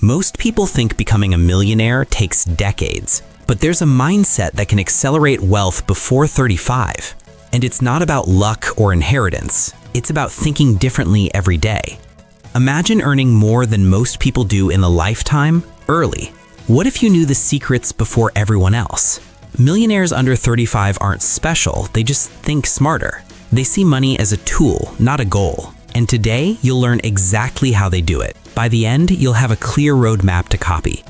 Most people think becoming a millionaire takes decades, but there's a mindset that can accelerate wealth before 35. And it's not about luck or inheritance, it's about thinking differently every day. Imagine earning more than most people do in a lifetime, early. What if you knew the secrets before everyone else? Millionaires under 35 aren't special, they just think smarter. They see money as a tool, not a goal. And today, you'll learn exactly how they do it. By the end, you'll have a clear roadmap to copy.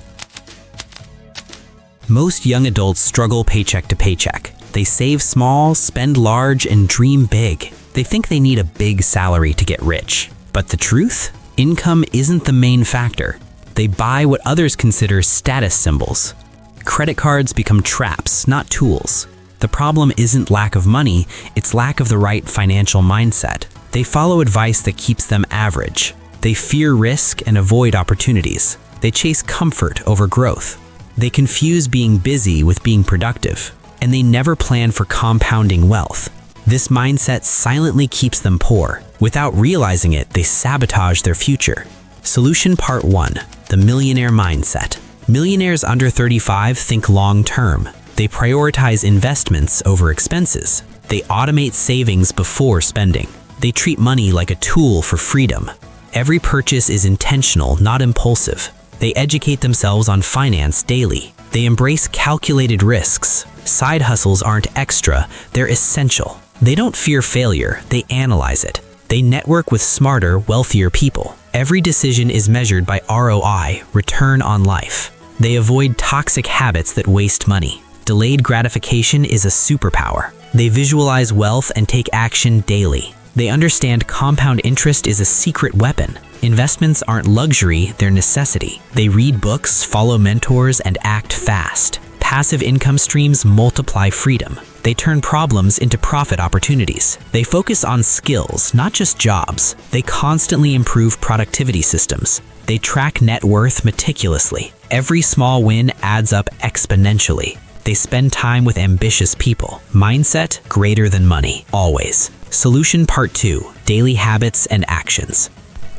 Most young adults struggle paycheck to paycheck. They save small, spend large, and dream big. They think they need a big salary to get rich. But the truth? Income isn't the main factor. They buy what others consider status symbols. Credit cards become traps, not tools. The problem isn't lack of money, it's lack of the right financial mindset. They follow advice that keeps them average. They fear risk and avoid opportunities. They chase comfort over growth. They confuse being busy with being productive. And they never plan for compounding wealth. This mindset silently keeps them poor. Without realizing it, they sabotage their future. Solution Part 1. The Millionaire Mindset. Millionaires under 35 think long-term. They prioritize investments over expenses. They automate savings before spending. They treat money like a tool for freedom. Every purchase is intentional, not impulsive. They educate themselves on finance daily. They embrace calculated risks. Side hustles aren't extra, they're essential. They don't fear failure, they analyze it. They network with smarter, wealthier people. Every decision is measured by ROI, return on life. They avoid toxic habits that waste money. Delayed gratification is a superpower. They visualize wealth and take action daily. They understand compound interest is a secret weapon. Investments aren't luxury, they're necessity. They read books, follow mentors, and act fast. Passive income streams multiply freedom. They turn problems into profit opportunities. They focus on skills, not just jobs. They constantly improve productivity systems. They track net worth meticulously. Every small win adds up exponentially. They spend time with ambitious people. Mindset greater than money, always. Solution Part 2. Daily Habits and Actions.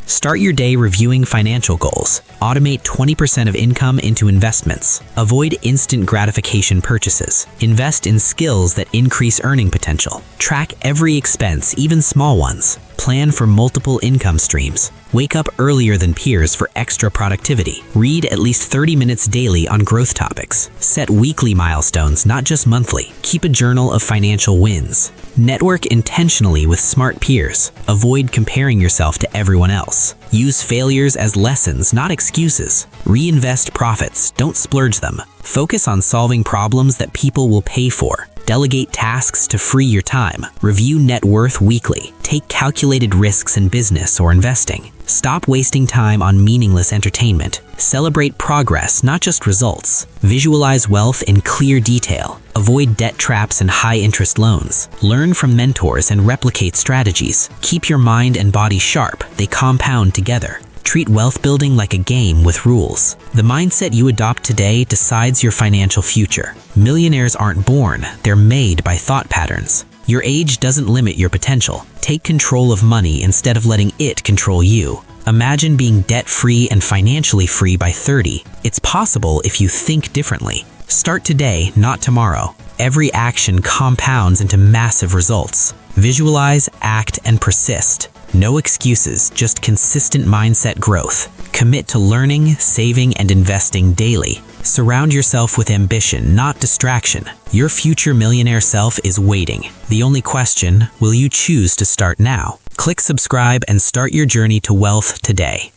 Start your day reviewing financial goals. Automate 20% of income into investments. Avoid instant gratification purchases. Invest in skills that increase earning potential. Track every expense, even small ones. Plan for multiple income streams. Wake up earlier than peers for extra productivity. Read at least 30 minutes daily on growth topics. Set weekly milestones, not just monthly. Keep a journal of financial wins. Network intentionally with smart peers. Avoid comparing yourself to everyone else. Use failures as lessons, not excuses. Reinvest profits, don't splurge them. Focus on solving problems that people will pay for. Delegate tasks to free your time. Review net worth weekly. Take calculated risks in business or investing. Stop wasting time on meaningless entertainment. Celebrate progress, not just results. Visualize wealth in clear detail. Avoid debt traps and high-interest loans. Learn from mentors and replicate strategies. Keep your mind and body sharp. They compound together. Treat wealth building like a game with rules. The mindset you adopt today decides your financial future. Millionaires aren't born, they're made by thought patterns. Your age doesn't limit your potential. Take control of money instead of letting it control you. Imagine being debt-free and financially free by 30. It's possible if you think differently. Start today, not tomorrow. Every action compounds into massive results. Visualize, act, and persist. No excuses, just consistent mindset growth. Commit to learning, saving, and investing daily. Surround yourself with ambition, not distraction. Your future millionaire self is waiting. The only question, will you choose to start now? Click subscribe and start your journey to wealth today.